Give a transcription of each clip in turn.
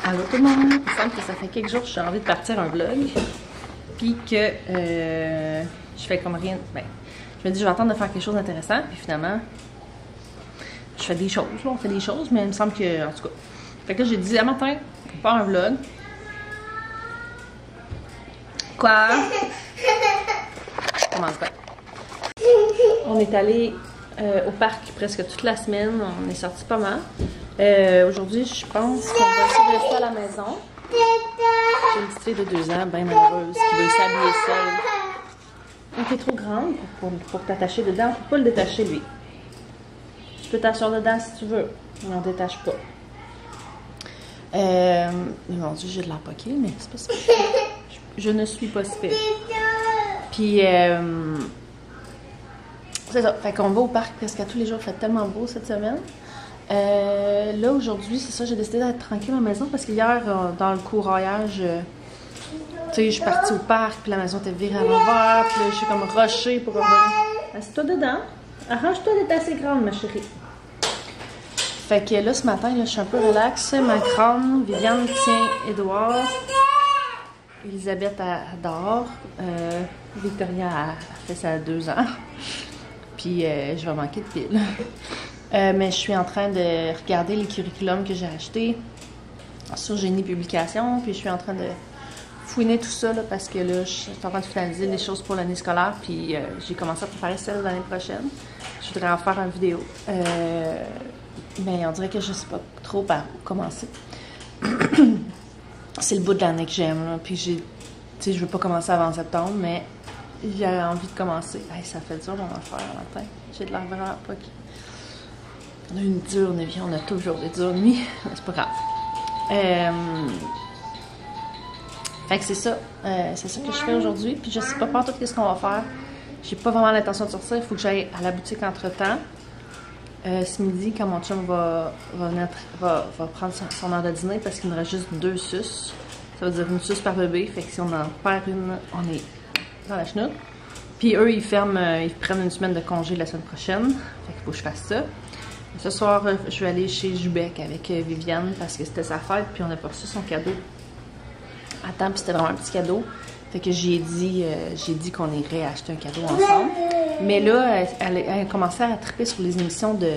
Allô tout le monde! Il me semble que ça fait quelques jours que j'ai envie de partir un vlog. Puis que je fais comme rien. Ben, je me dis, je vais attendre de faire quelque chose d'intéressant. Puis finalement, je fais des choses. Là, on fait des choses, mais il me semble que. En tout cas. Fait que là, j'ai dit, à matin, on va faire un vlog. Quoi? Comment ça? On est allé au parc presque toute la semaine. On est sorti pas mal. Aujourd'hui, je pense qu'on va essayer de rester à la maison. J'ai une petite fille de 2 ans, bien malheureuse, qui veut s'habiller seule. Donc, elle est trop grande pour t'attacher dedans. Faut pas le détacher, lui. Tu peux t'asseoir dedans si tu veux, mais on ne détache pas. Mon Dieu, j'ai de l'air poquée, mais c'est pas ça. Je ne suis pas si pire. Puis, c'est ça. Fait qu'on va au parc presque à tous les jours. Il fait tellement beau cette semaine. Là, aujourd'hui, c'est ça, j'ai décidé d'être tranquille à la maison parce qu'hier, dans le courroyage, tu sais, je suis partie au parc, puis la maison était virée à l'envers, puis là, je suis comme rushée pour revenir. Assieds-toi dedans. Arrange-toi d'être assez grande, ma chérie. Fait que là, ce matin, là, je suis un peu relax. Ma crâne, Viviane tient Édouard. Elisabeth, elle dort. Victoria, a fait ça à 2 ans. Puis, je vais manquer de piles. Mais je suis en train de regarder les curriculums que j'ai achetés sur Génie Publication. Puis je suis en train de fouiner tout ça là, parce que là, je suis en train de finaliser les choses pour l'année scolaire. Puis j'ai commencé à préparer celle de l'année prochaine. Je voudrais en faire une vidéo. Mais on dirait que je sais pas trop par où commencer. C'est le bout de l'année que j'aime. Là. Puis tu sais, je veux pas commencer avant septembre, mais j'ai envie de commencer. Hey, ça fait dur mon affaire le matin. J'ai de l'air vraiment pas qui. On a une dure nuit, on a toujours des dures nuits, mais c'est pas grave. Fait que c'est ça que je fais aujourd'hui, puis je sais pas tout qu'est-ce qu'on va faire. J'ai pas vraiment l'intention de sortir, il faut que j'aille à la boutique entre-temps. Ce midi, quand mon chum va prendre son heure de dîner, parce qu'il me reste juste 2 suces. Ça veut dire une suce par bébé, fait que si on en perd une, on est dans la chenoute. Puis eux, ils prennent une semaine de congé la semaine prochaine, fait qu'il faut que je fasse ça. Ce soir, je vais aller chez Jubec avec Viviane parce que c'était sa fête, puis on a pas reçu son cadeau à temps, puis c'était vraiment un petit cadeau. Fait que j'ai dit qu'on irait acheter un cadeau ensemble. Mais là, elle a commencé à triper sur les émissions de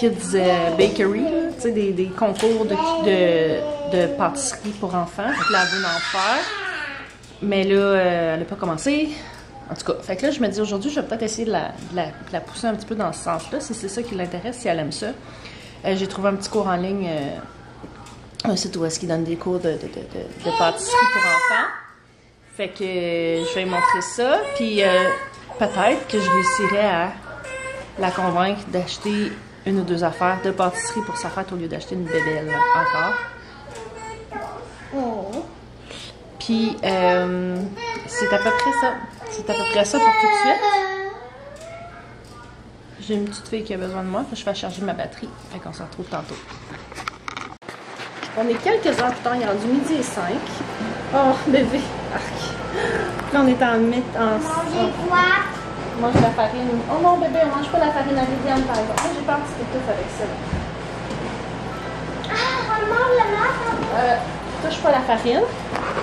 Kids Bakery, tu sais, des concours de pâtisserie pour enfants. Donc là, elle veut en faire. Mais là, elle n'a pas commencé. En tout cas, fait que là, je me dis aujourd'hui, je vais peut-être essayer de la pousser un petit peu dans ce sens-là, si c'est ça qui l'intéresse, si elle aime ça. J'ai trouvé un petit cours en ligne, un site où est-ce qu'ils donnent des cours de pâtisserie pour enfants. Fait que je vais lui montrer ça, puis peut-être que je réussirai à la convaincre d'acheter 1 ou 2 affaires de pâtisserie pour sa fête au lieu d'acheter une bébelle encore. Oh. Puis, c'est à peu près ça. C'est à peu près ça pour tout de suite. J'ai une petite fille qui a besoin de moi, faut que je fasse charger ma batterie. Fait qu'on se retrouve tantôt. On est quelques heures plus tard, il est rendu 12h05. Oh, bébé, arc. Puis on est en Manger quoi? Mange la farine. Oh non, bébé, on mange pas la farine à Viviane, par exemple. Moi, j'ai peur que tu t'étouffes avec ça. Ah, on mange le matin. Touche pas la farine.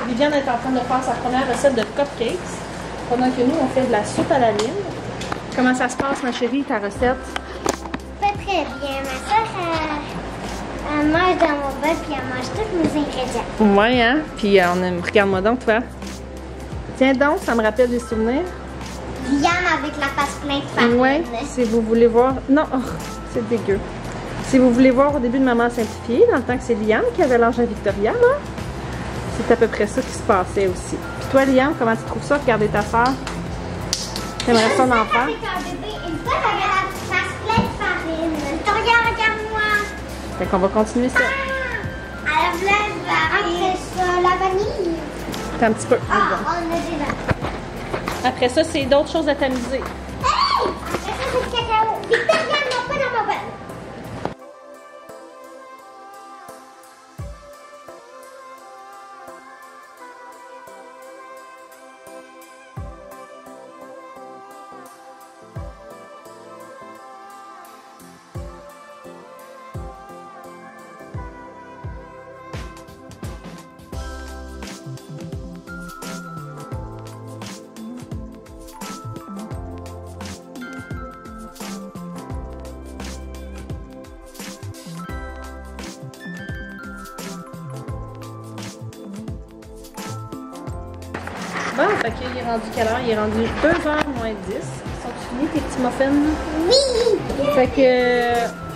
Viviane est en train de faire sa première recette de cupcakes. Pendant que nous, on fait de la soupe à la lime. Comment ça se passe, ma chérie, ta recette? Pas très bien. Ma soeur, elle mange dans mon bol puis elle mange tous mes ingrédients. Ouais, hein? Puis regarde-moi donc, toi. Tiens donc, ça me rappelle des souvenirs. Liane avec la face pleine de farine. Ouais, si vous voulez voir... Non, oh, c'est dégueu. Si vous voulez voir au début de Maman Simplifiée, dans le temps que c'est Liane qui avait l'âge à Victoria, là, c'est à peu près ça qui se passait aussi. Puis toi, Liane, comment tu trouves ça, regarder ta soeur? T'aimerais ça d'en faire? Avec un bébé, une fois, j'avais la face pleine de farine. Regarde-moi. Fait qu'on va continuer ça. Ah, à la place de après ça, la vanille. Attends un petit peu. Ah, on a déjà. Après ça, c'est d'autres choses à tamiser. Hey! Après ça, c'est le cacao. Victoria, non, pas dans ma bol. Bon, fait qu'il est rendu quelle heure? Il est rendu 2h moins 10. Sont-ils finis tes petits muffins? Oui! Fait que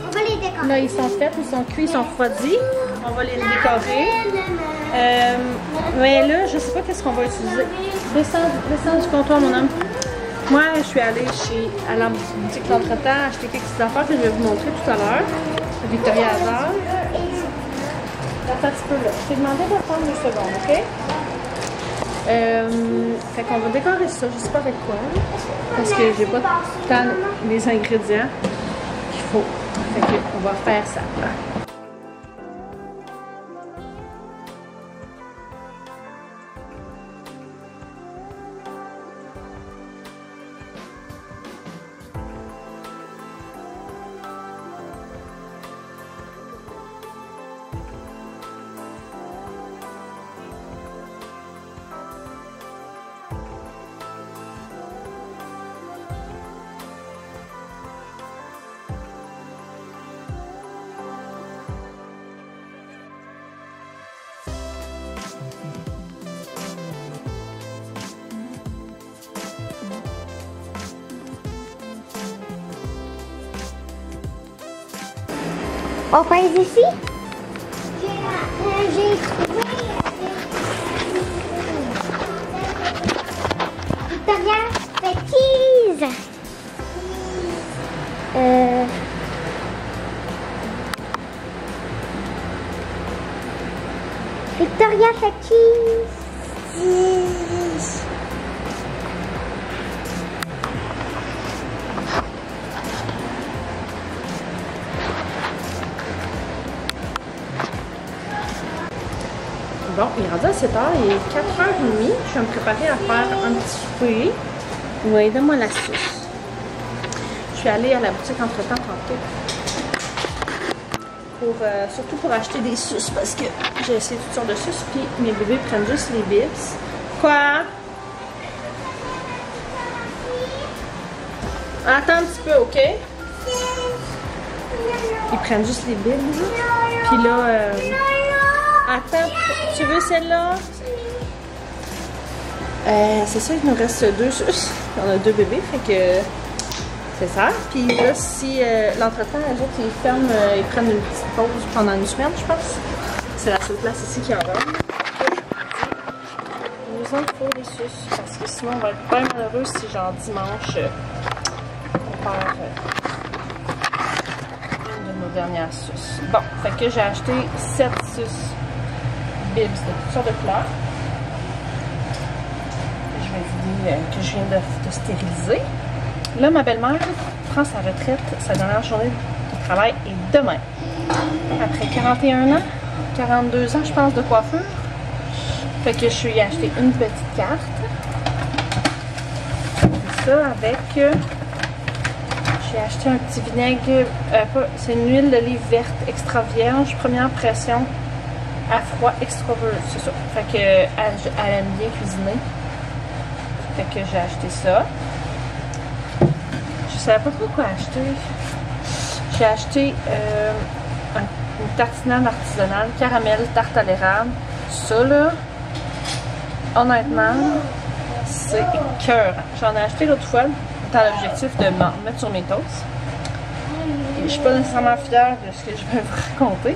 On va les décorer. là, ils sont faits, ils sont cuits, ils sont refroidis. On va les décorer. Mais là, je sais pas qu'est-ce qu'on va utiliser. Descends du comptoir, mon homme. Moi, je suis allée à la boutique d'entretemps acheter quelques petites affaires que je vais vous montrer tout à l'heure. Victoria Hazard. Attends un petit peu là. Je t'ai demandé de prendre 2 secondes, OK? Fait qu'on va décorer ça, je sais pas avec quoi. Parce que j'ai pas tant les ingrédients qu'il faut. Fait qu'on va faire ça. On passe ici. J'ai trouvé Victoria Fetties. Victoria Fetties. Bon, il est rendu à 7h, il est 4h30. Je vais me préparer à faire un petit souper. Oui, donne-moi la sauce. Je suis allée à la boutique entre-temps tantôt. Surtout pour acheter des sauces parce que j'ai essayé toutes sortes de sauces. Puis mes bébés prennent juste les bibs. Quoi? Attends un petit peu, OK? Ils prennent juste les bibs. Puis là... Attends, tu veux celle-là? C'est ça, il nous reste 2 sauces. On a 2 bébés, fait que c'est ça. Puis là, si l'entretemps, les autres, ils ferment, ils prennent une petite pause pendant une semaine, je pense. C'est la seule place ici qui en donne. Il nous en faut des sauces, parce que sinon, on va être bien malheureux si, genre, dimanche, on perd une de nos dernières sauces. Bon, fait que j'ai acheté 7 sauces. Bibs de toutes sortes de couleurs. Je vais vous dire que je viens de stériliser. Là, ma belle-mère prend sa retraite. Sa dernière journée de travail est demain. Après 41 ans, 42 ans, je pense, de coiffure. Fait que je lui ai acheté une petite carte. Et ça avec... j'ai acheté un petit vinaigre... c'est une huile d'olive verte extra vierge, première pression. À froid extravert, c'est ça. Fait que elle aime bien cuisiner. Fait que j'ai acheté ça. Je savais pas trop quoi acheter. J'ai acheté une tartinade artisanale, caramel, tarte à l'érable. Ça là, honnêtement, c'est écœurant. J'en ai acheté l'autre fois dans l'objectif de m'en mettre sur mes toasts. Et je suis pas nécessairement fière de ce que je vais vous raconter.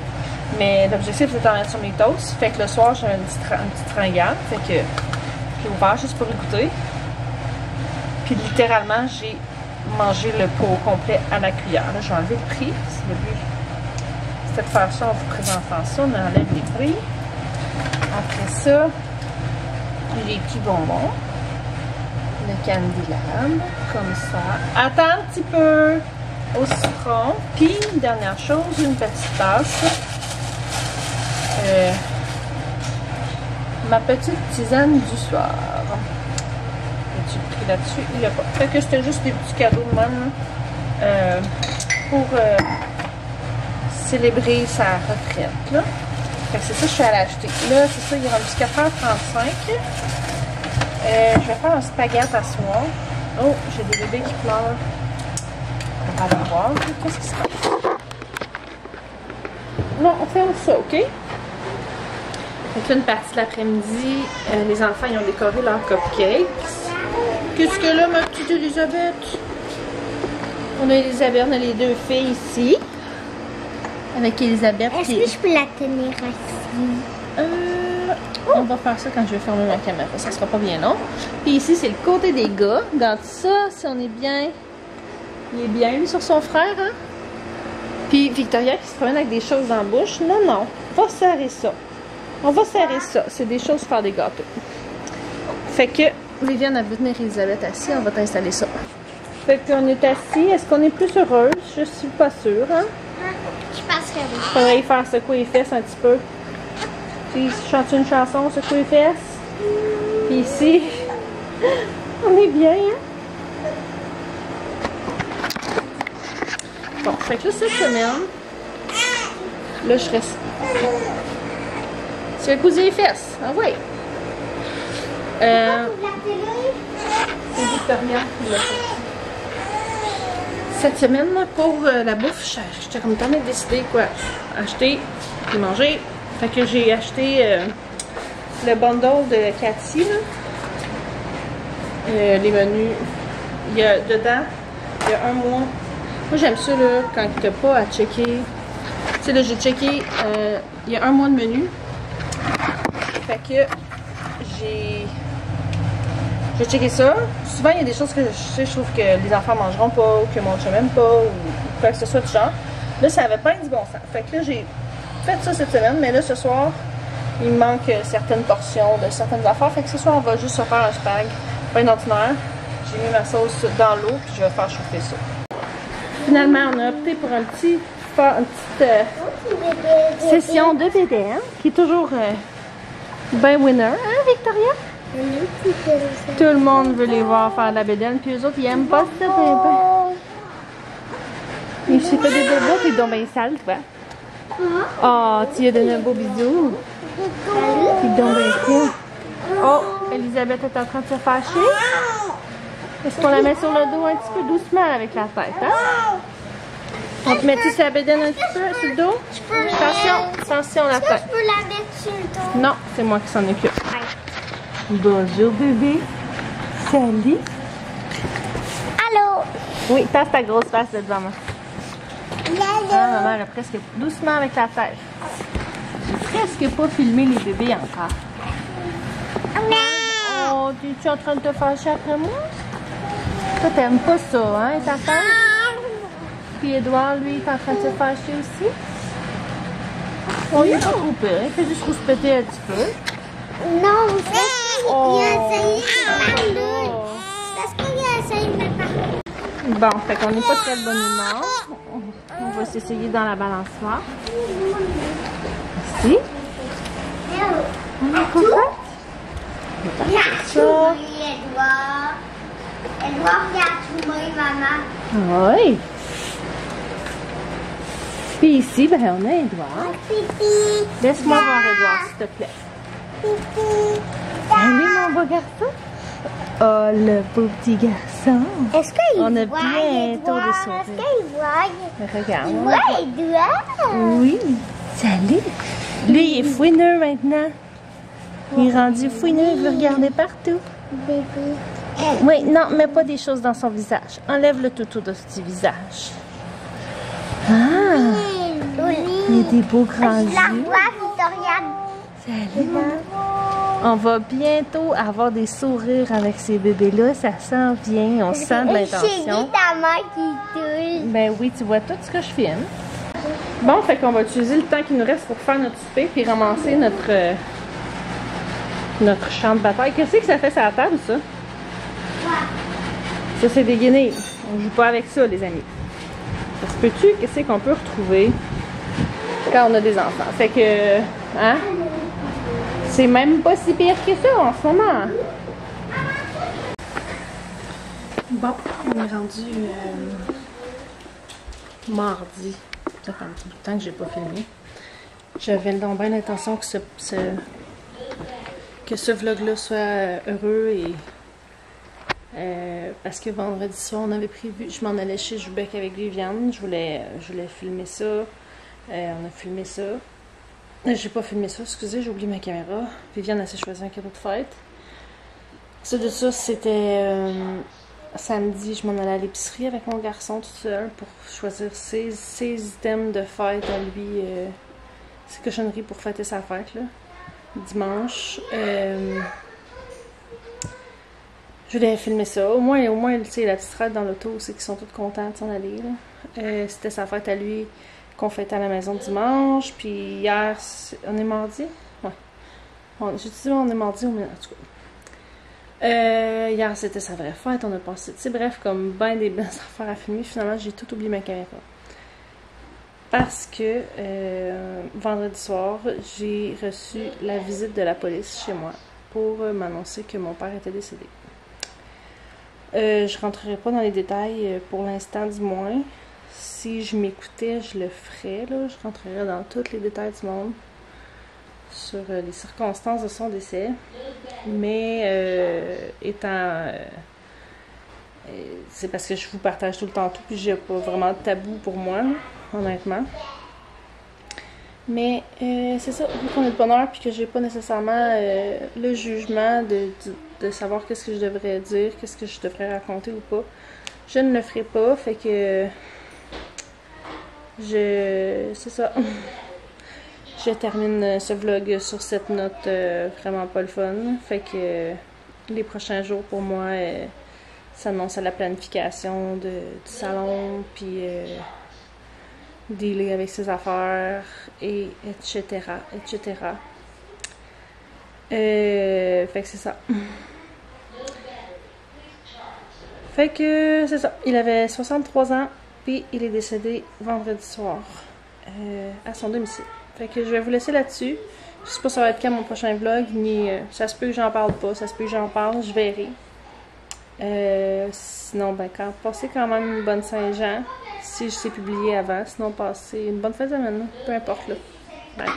Mais l'objectif c'est d'en mettre sur mes toasts. Fait que le soir j'ai une petite fringale. Fait que j'ai ouvert juste pour écouter. Puis littéralement j'ai mangé le pot au complet à la cuillère. Là j'ai enlevé le prix. Le but c'était de faire ça en vous présentant ça. On enlève les prix. Après ça, les petits bonbons. Le Candyland. Comme ça. Attends un petit peu. Au citron. Puis dernière chose, une petite tasse. Ma petite tisane du soir. As-tu le prix là-dessus? Il n'y a pas. Fait que c'était juste des petits cadeaux de même pour célébrer sa retraite. Là. Fait que c'est ça que je suis allée acheter. Là, c'est ça, il est rendu 4h35. Je vais faire un spaghette à soir. Oh, j'ai des bébés qui pleurent. On va aller voir. Qu'est-ce qui se passe? Non, on ferme ça, OK? Donc là, une partie de l'après-midi, les enfants ils ont décoré leur cupcakes. Qu'est-ce que là, ma petite Elisabeth? On a Elisabeth, on a les deux filles ici. Avec Elisabeth. Est-ce que je peux la tenir assis? On va faire ça quand je vais fermer ma caméra. Ça sera pas bien long. Puis ici, c'est le côté des gars. Regarde ça, si on est bien. Il est bien, lui, sur son frère, hein? Puis Victoria qui se promène avec des choses dans la bouche. Non, non. On va serrer ça. On va serrer ça. C'est des choses pour faire des gâteaux. Fait que Viviane a vu tenir Elisabeth assis. On va t'installer ça. Fait qu'on est assis. Est-ce qu'on est plus heureuse? Je suis pas sûre, hein? Je pense que oui. Faudrait y faire secouer les fesses un petit peu. Puis chanter une chanson, secouer les fesses. Puis ici, on est bien, hein? Bon, fait que là, cette semaine, là, je reste. Tu vas couser les fesses. Ah oui. C'est Victoria qui l'a fait. Cette semaine, pour la bouffe, j'étais comme tellement décidée quoi acheter et manger. Fait que j'ai acheté le bundle de Cathy. Les menus. Il y a dedans, il y a un mois. Moi j'aime ça là, quand t'as pas à checker. Tu sais là, j'ai checké, il y a un mois de menu. Fait que j'ai checké ça. Souvent, il y a des choses que je trouve que les enfants mangeront pas, ou que mon chum aime pas, ou quoi que ce soit du genre. Là, ça avait pas du bon sens. Fait que là, j'ai fait ça cette semaine, mais là, ce soir, il me manque certaines portions de certaines affaires. Fait que ce soir, on va juste se faire un spag, pain ordinaire. J'ai mis ma sauce dans l'eau, puis je vais faire chauffer ça. Finalement, on a opté pour une petite session de BDM, qui est toujours ben winner, hein, Victoria? Tout le monde veut les voir faire de la bédaine, puis eux autres, ils aiment pas ça, il s'est fait des bobos, puis ils sont bien sales, toi. Oh, tu lui as donné un beau bisou. Ils sont bien cool. Oh, Elisabeth est en train de se fâcher. Est-ce qu'on la met sur le dos un petit peu doucement avec la tête, hein? On te met-tu sa bédaine un petit peu sur le dos? Attention, attention la tête. Je peux la mettre sur le dos. Non, c'est moi qui s'en occupe. Bonjour bébé. Salut. Allô? Oui, passe ta grosse face de devant moi. Ah, maman, elle a presque doucement avec la tête. J'ai presque pas filmé les bébés encore. Oh, es-tu en train de te fâcher après moi? Toi, t'aimes pas ça, hein, ta femme? Puis Edouard, lui, il est en train de se fâcher aussi. Oh, il est pas trop pire, il fait juste rouspéter un petit peu. Non, c'est Oh. il a essayé de parler. Parce qu'il a essayé de me parler. Bon, fait qu'on n'est pas très de bonne humeur. On va s'essayer dans la balançoire. Ici. On est content. Edouard. Edouard, regarde trouver maman. Oui. Puis ici, ben on a Edouard. Pipi. Laisse-moi voir Edouard, s'il te plaît. Pipi. Allez, mon beau garçon. Oh, le beau petit garçon. Est-ce qu'il On a voit bientôt Edouard? des sourires. Est-ce qu'il voit? Regarde. Il voit Edouard? Oui. Salut. Lui, il est fouineux maintenant. Il est rendu fouineux, il veut regarder partout. Bébé. Oui, non, mets pas des choses dans son visage. Enlève le toutou de ce petit visage. Ah, il y a des beaux grands Je la yeux. vois, Victoria. Salut. On va bientôt avoir des sourires avec ces bébés-là. Ça s'en vient, on sent de J'ai l'intention. dit ta main qui touche. Ben oui, tu vois tout ce que je filme. Bon, fait qu'on va utiliser le temps qui nous reste pour faire notre souper puis ramasser notre champ de bataille. Qu'est-ce que ça fait sur la table, ça? Ça, c'est des guenilles. On joue pas avec ça, les amis. Ça se peut-tu? Qu'est-ce qu'on peut retrouver quand on a des enfants? Fait que, hein? C'est même pas si pire que ça en ce moment. Bon, on est rendu mardi. Ça fait un petit bout de temps que j'ai pas filmé. J'avais donc bien l'intention que ce vlog-là soit heureux et parce que vendredi soir on avait prévu, je m'en allais chez Joubec avec Viviane, je voulais filmer ça, on a filmé ça, J'ai pas filmé ça, excusez, j'ai oublié ma caméra. Viviane, elle s'est choisi un cadeau de fête. Ça de ça, c'était samedi, je m'en allais à l'épicerie avec mon garçon tout seul pour choisir ses items de fête à lui, ses cochonneries pour fêter sa fête, là. Dimanche. Je voulais filmer ça. Au moins, tu sais, la petite rade dans l'auto, c'est qu'ils sont tous contents de s'en aller, là. C'était sa fête à lui qu'on fêtait à la maison dimanche. Puis hier, on est mardi? Ouais. J'ai dit on est mardi ou en tout cas. Hier, c'était sa vraie fête. On a passé, tu sais, bref, comme ben des belles affaires à filmer. Finalement, j'ai tout oublié ma caméra. Parce que vendredi soir, j'ai reçu la visite de la police chez moi pour m'annoncer que mon père était décédé. Je rentrerai pas dans les détails pour l'instant, du moins. Si je m'écoutais, je le ferais, là. Je rentrerais dans tous les détails du monde sur les circonstances de son décès. Mais c'est parce que je vous partage tout le temps tout, puis j'ai pas vraiment de tabou pour moi, honnêtement. Mais c'est ça, vu qu'on est de bonne heure, puis que j'ai pas nécessairement le jugement de savoir qu'est-ce que je devrais dire, qu'est-ce que je devrais raconter ou pas, je ne le ferai pas, fait que c'est ça. Je termine ce vlog sur cette note vraiment pas le fun, fait que les prochains jours pour moi s'annoncent à la planification du salon, puis dealer avec ses affaires, et etc. Fait que c'est ça. Fait que c'est ça. Il avait 63 ans, puis il est décédé vendredi soir à son domicile. Fait que je vais vous laisser là-dessus. Je sais pas ça va être quand mon prochain vlog, ni ça se peut que j'en parle pas, ça se peut que j'en parle, je verrai. Sinon, ben, passez quand même une bonne Saint-Jean, si je sais publier avant. Sinon, passez une bonne fin de semaine, peu importe, là. Bye.